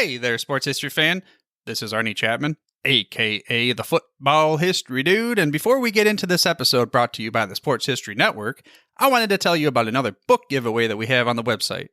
Hey there, sports history fan. This is Arnie Chapman, aka the Football History Dude, and before we get into this episode brought to you by the Sports History Network, I wanted to tell you about another book giveaway that we have on the website.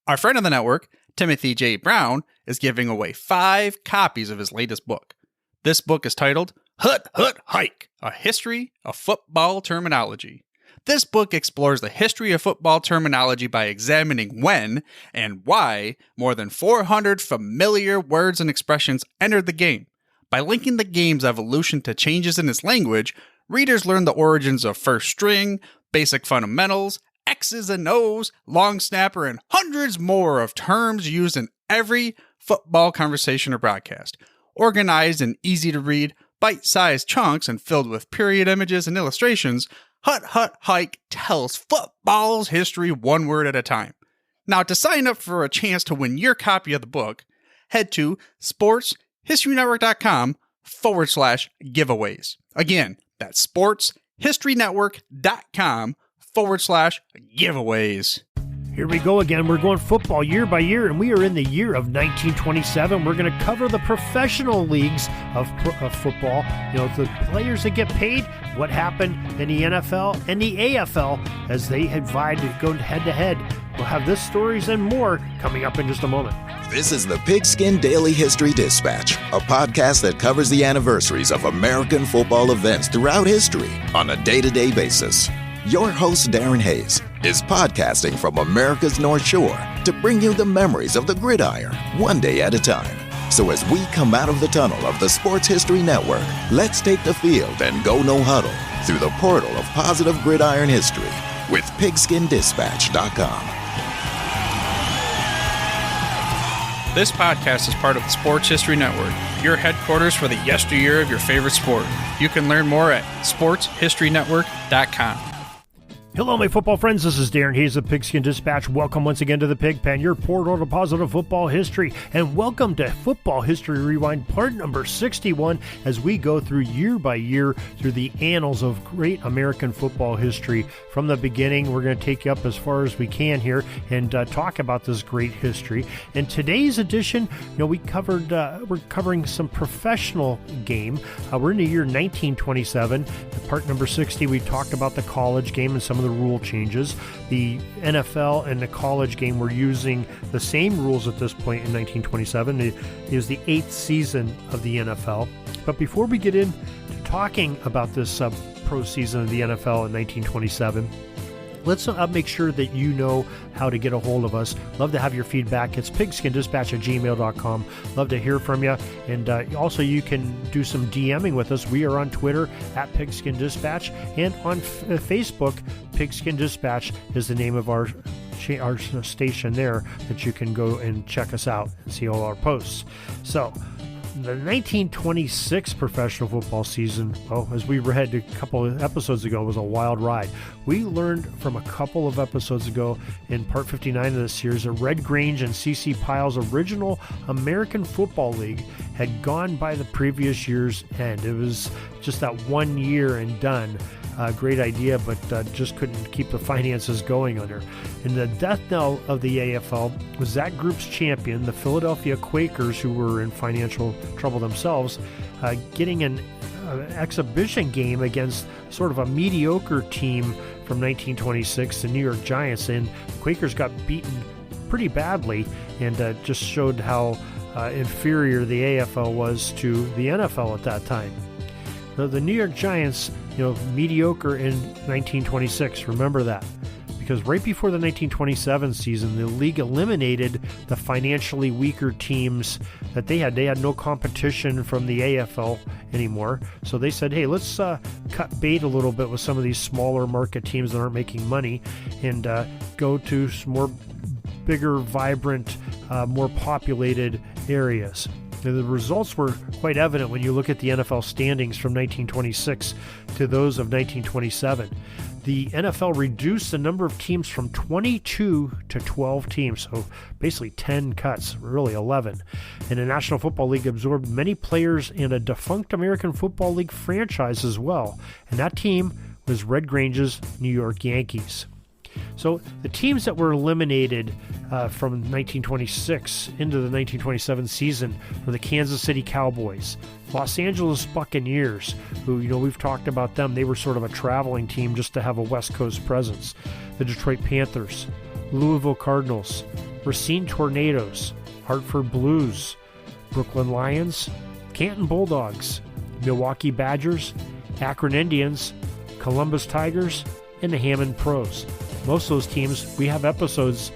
Our friend of the network, Timothy J. Brown, is giving away 5 copies of his latest book. This book is titled Hut Hut Hike, A History of Football Terminology. This book explores the history of football terminology by examining when and why more than 400 familiar words and expressions entered the game. By linking the game's evolution to changes in its language, readers learn the origins of first string, basic fundamentals, X's and O's, long snapper, and hundreds more of terms used in every football conversation or broadcast. Organized in easy-to-read, bite-sized chunks and filled with period images and illustrations, Hut Hut Hike tells football's history one word at a time. Now, to sign up for a chance to win your copy of the book, head to sportshistorynetwork.com/giveaways. Again, that's sportshistorynetwork.com/giveaways. Here we go again. We're going football year by year, and we are in the year of 1927. We're going to cover the professional leagues of football. You know, the players that get paid, what happened in the NFL and the AFL as they had vied to go head-to-head. We'll have this, stories, and more coming up in just a moment. This is the Pigskin Daily History Dispatch, a podcast that covers the anniversaries of American football events throughout history on a day-to-day basis. Your host, Darren Hayes, is podcasting from America's North Shore to bring you the memories of the gridiron, one day at a time. So as we come out of the tunnel of the Sports History Network, let's take the field and go no huddle through the portal of positive gridiron history with pigskindispatch.com. This podcast is part of the Sports History Network, your headquarters for the yesteryear of your favorite sport. You can learn more at sportshistorynetwork.com. Hello, my football friends. This is Darren Hayes of Pigskin Dispatch. Welcome once again to the Pig Pen, your portal to positive football history. And welcome to Football History Rewind, part number 61, as we go through year by year through the annals of great American football history. From the beginning, we're going to take you up as far as we can here and talk about this great history. In today's edition, we're covering some professional game. We're in the year 1927. Part number 60, we talked about the college game and some of the rule changes. The NFL and the college game were using the same rules at this point in 1927. It was the 8th season of the NFL. But before we get into talking about this pro season of the NFL in 1927, let's make sure that you know how to get a hold of us. Love to have your feedback. It's pigskindispatch@gmail.com. Love to hear from you. And also you can do some DMing with us. We are on Twitter at Pigskin Dispatch, and on Facebook, Pigskin Dispatch is the name of our station there that you can go and check us out and see all our posts. So, the 1926 professional football season, as we read a couple of episodes ago, was a wild ride. We learned from a couple of episodes ago in part 59 of this series that Red Grange and C.C. Pyle's original American Football League had gone by the previous year's end. It was just that 1 year and done. Great idea, but just couldn't keep the finances going under. And the death knell of the AFL was that group's champion, the Philadelphia Quakers, who were in financial trouble themselves, getting an exhibition game against sort of a mediocre team from 1926, the New York Giants, and the Quakers got beaten pretty badly, and just showed how inferior the AFL was to the NFL at that time. The New York Giants, mediocre in 1926. Remember that. Because right before the 1927 season, the league eliminated the financially weaker teams that they had. They had no competition from the AFL anymore. So they said, hey, let's cut bait a little bit with some of these smaller market teams that aren't making money and go to some more bigger, vibrant, more populated areas. The results were quite evident when you look at the NFL standings from 1926 to those of 1927. The NFL reduced the number of teams from 22 to 12 teams, so basically 10 cuts, really 11. And the National Football League absorbed many players in a defunct American Football League franchise as well, and that team was Red Grange's New York Yankees. So the teams that were eliminated from 1926 into the 1927 season were the Kansas City Cowboys, Los Angeles Buccaneers, who, we've talked about them. They were sort of a traveling team just to have a West Coast presence. The Detroit Panthers, Louisville Cardinals, Racine Tornadoes, Hartford Blues, Brooklyn Lions, Canton Bulldogs, Milwaukee Badgers, Akron Indians, Columbus Tigers, and the Hammond Pros. Most of those teams, we have episodes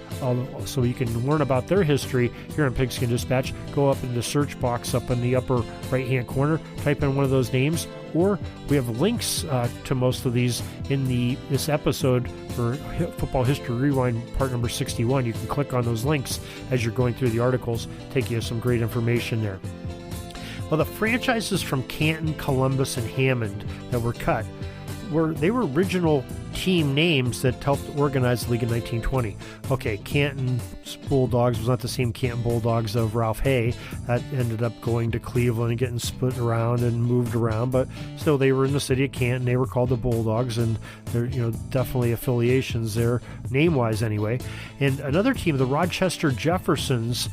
so you can learn about their history here on Pigskin Dispatch. Go up in the search box up in the upper right-hand corner, type in one of those names, or we have links to most of these in this episode for Football History Rewind part number 61. You can click on those links as you're going through the articles, take you some great information there. Well, the franchises from Canton, Columbus, and Hammond that were cut were original team names that helped organize the league in 1920. Okay, Canton Bulldogs was not the same Canton Bulldogs of Ralph Hay. That ended up going to Cleveland and getting split around and moved around, but still they were in the city of Canton. They were called the Bulldogs, and there definitely affiliations there, name-wise anyway. And another team, the Rochester Jeffersons,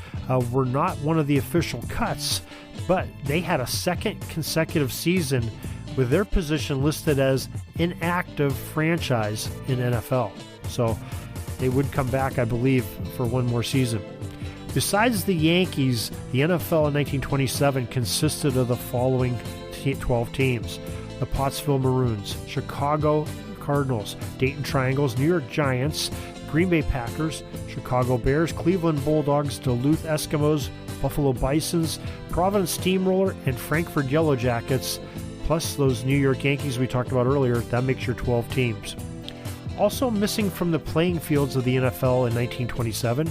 were not one of the official cuts, but they had a second consecutive season with their position listed as inactive franchise in NFL. So they would come back, I believe, for one more season. Besides the Yankees, the NFL in 1927 consisted of the following 12 teams: the Pottsville Maroons, Chicago Cardinals, Dayton Triangles, New York Giants, Green Bay Packers, Chicago Bears, Cleveland Bulldogs, Duluth Eskimos, Buffalo Bisons, Providence Steamroller, and Frankfurt Yellow Jackets, plus those New York Yankees we talked about earlier. That makes your 12 teams. Also missing from the playing fields of the NFL in 1927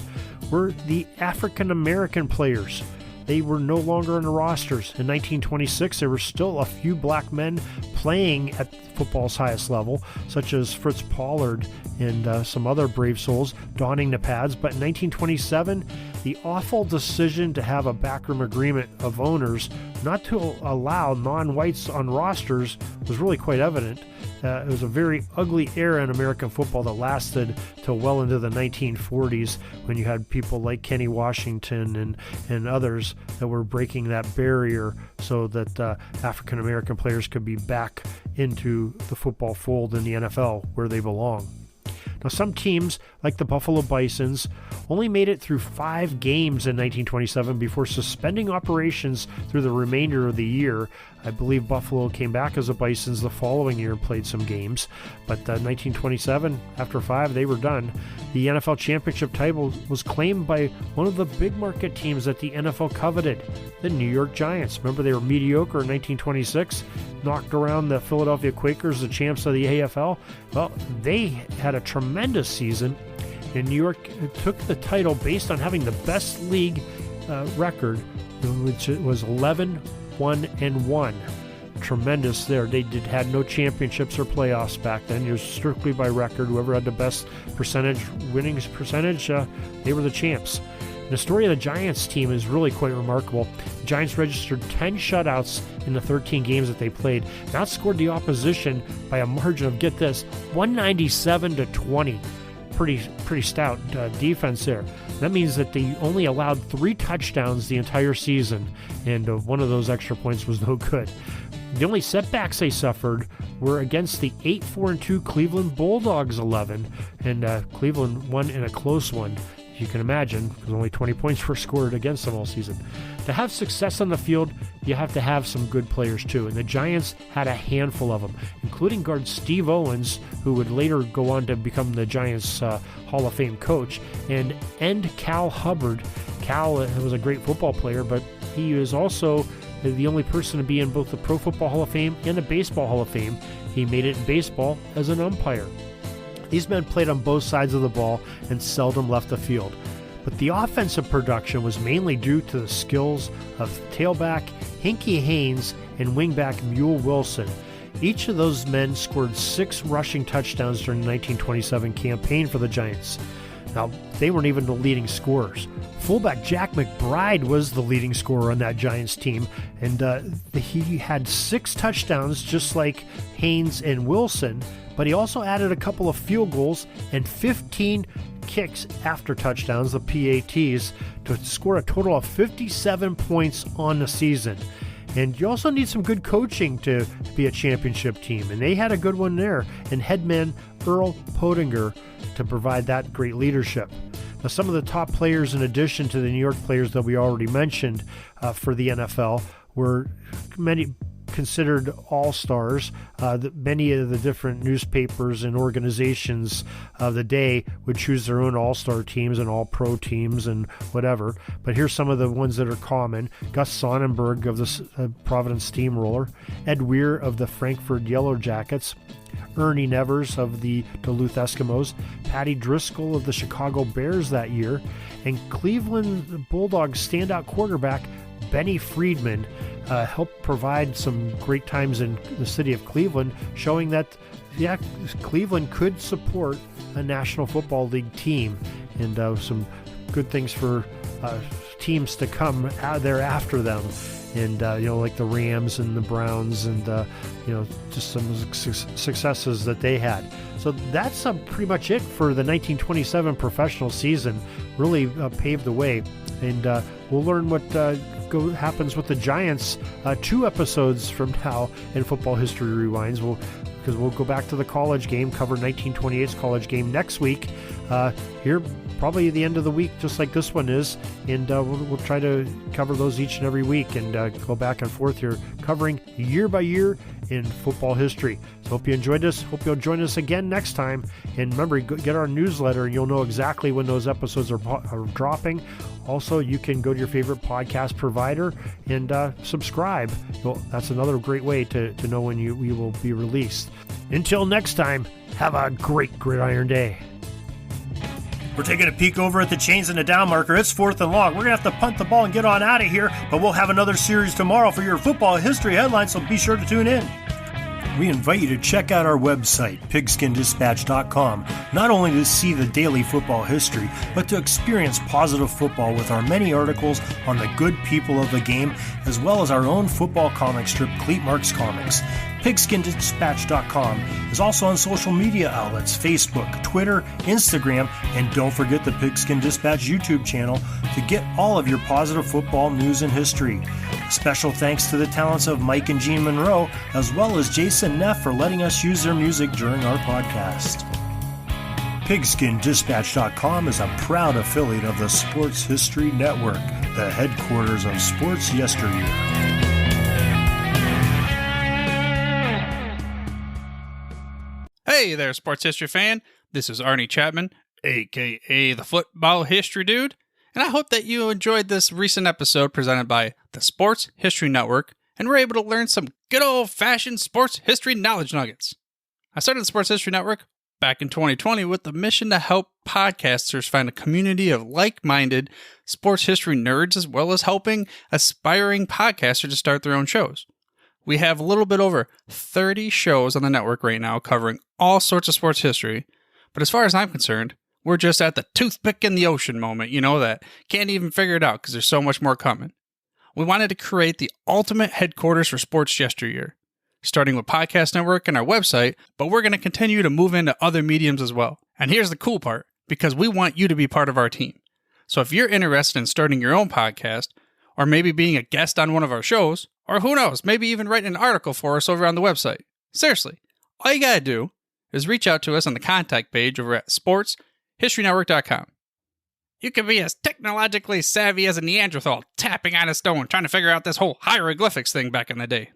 were the African American players. They were no longer on the rosters. In 1926, there were still a few black men playing at football's highest level, such as Fritz Pollard and some other brave souls donning the pads. But in 1927, the awful decision to have a backroom agreement of owners not to allow non-whites on rosters was really quite evident. It was a very ugly era in American football that lasted till well into the 1940s, when you had people like Kenny Washington and others that were breaking that barrier so that African American players could be back into the football fold in the NFL where they belong. Now, some teams, like the Buffalo Bisons, only made it through 5 games in 1927 before suspending operations through the remainder of the year. I believe Buffalo came back as the Bisons the following year and played some games, but 1927, after 5, they were done. The NFL championship title was claimed by one of the big market teams that the NFL coveted, the New York Giants. Remember, they were mediocre in 1926, knocked around the Philadelphia Quakers, the champs of the AFL. Well, they had a tremendous season, and New York took the title based on having the best league record, which was 11-1-1. Tremendous there. They had no championships or playoffs back then. It was strictly by record. Whoever had the best winnings percentage, they were the champs. And the story of the Giants team is really quite remarkable. The Giants registered 10 shutouts in the 13 games that they played, and outscored the opposition by a margin of, get this, 197-20. Pretty stout defense there. That means that they only allowed 3 touchdowns the entire season, and one of those extra points was no good. The only setbacks they suffered were against the 8-4-2 Cleveland Bulldogs 11, and Cleveland won in a close one. You can imagine, because only 20 points were scored against them all season. To have success on the field, you have to have some good players too, and the Giants had a handful of them, including guard Steve Owens, who would later go on to become the Giants' Hall of Fame coach, and Cal Hubbard. Cal was a great football player, but he is also the only person to be in both the Pro Football Hall of Fame and the Baseball Hall of Fame. He made it in baseball as an umpire. These men played on both sides of the ball and seldom left the field. But the offensive production was mainly due to the skills of tailback Hinkie Haynes and wingback Mule Wilson. Each of those men scored 6 rushing touchdowns during the 1927 campaign for the Giants. Now, they weren't even the leading scorers. Fullback Jack McBride was the leading scorer on that Giants team, and he had 6 touchdowns just like Haynes and Wilson, but he also added a couple of field goals and 15 kicks after touchdowns, the PATs, to score a total of 57 points on the season. And you also need some good coaching to be a championship team, and they had a good one there, and headman Earl Podinger to provide that great leadership. Now, some of the top players, in addition to the New York players that we already mentioned for the NFL, were many considered all-stars. Many of the different newspapers and organizations of the day would choose their own all-star teams and all-pro teams and whatever. But here's some of the ones that are common. Gus Sonnenberg of the Providence Steamroller, Ed Weir of the Frankfurt Yellow Jackets, Ernie Nevers of the Duluth Eskimos, Patty Driscoll of the Chicago Bears that year, and Cleveland Bulldogs standout quarterback Benny Friedman helped provide some great times in the city of Cleveland, showing that Cleveland could support a National Football League team, and some good things for teams to come out there after them. And, like the Rams and the Browns and, just some successes that they had. So that's pretty much it for the 1927 professional season. Really paved the way. And we'll learn what happens with the Giants 2 episodes from now in Football History Rewinds. Because we'll go back to the college game, cover 1928's college game next week. Here, probably at the end of the week, just like this one is, and we'll try to cover those each and every week and go back and forth here, covering year by year in football history. So hope you enjoyed this. Hope you'll join us again next time. And remember, get our newsletter, and you'll know exactly when those episodes are dropping. Also, you can go to your favorite podcast provider and subscribe. That's another great way to know when we will be released. Until next time, have a great Gridiron Day. We're taking a peek over at the chains and the down marker. It's 4th and long. We're going to have to punt the ball and get on out of here, but we'll have another series tomorrow for your football history headlines, so be sure to tune in. We invite you to check out our website, pigskindispatch.com, not only to see the daily football history, but to experience positive football with our many articles on the good people of the game, as well as our own football comic strip, Cleat Marks Comics. Pigskindispatch.com is also on social media outlets, Facebook, Twitter, Instagram, and don't forget the Pigskin Dispatch YouTube channel to get all of your positive football news and history. Special thanks to the talents of Mike and Gene Monroe, as well as Jason Neff for letting us use their music during our podcast. Pigskindispatch.com is a proud affiliate of the Sports History Network, the headquarters of sports yesteryear. Hey there, sports history fan. This is Arnie Chapman, a.k.a. the Football History Dude, and I hope that you enjoyed this recent episode presented by the Sports History Network and were able to learn some good old-fashioned sports history knowledge nuggets. I started the Sports History Network back in 2020 with the mission to help podcasters find a community of like-minded sports history nerds, as well as helping aspiring podcasters to start their own shows. We have a little bit over 30 shows on the network right now covering all sorts of sports history, but as far as I'm concerned, we're just at the toothpick in the ocean moment, that can't even figure it out because there's so much more coming. We wanted to create the ultimate headquarters for sports yesteryear, starting with Podcast Network and our website, but we're going to continue to move into other mediums as well. And here's the cool part, because we want you to be part of our team. So if you're interested in starting your own podcast, or maybe being a guest on one of our shows, or who knows, maybe even writing an article for us over on the website. Seriously, all you gotta do is reach out to us on the contact page over at sportshistorynetwork.com. You can be as technologically savvy as a Neanderthal tapping on a stone trying to figure out this whole hieroglyphics thing back in the day.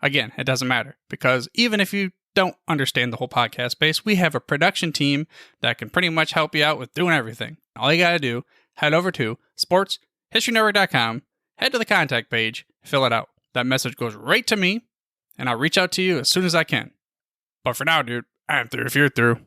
Again, it doesn't matter, because even if you don't understand the whole podcast space, we have a production team that can pretty much help you out with doing everything. All you gotta do, head over to sportshistorynetwork.com, head to the contact page, fill it out. That message goes right to me, and I'll reach out to you as soon as I can. But for now, dude, I'm through if you're through.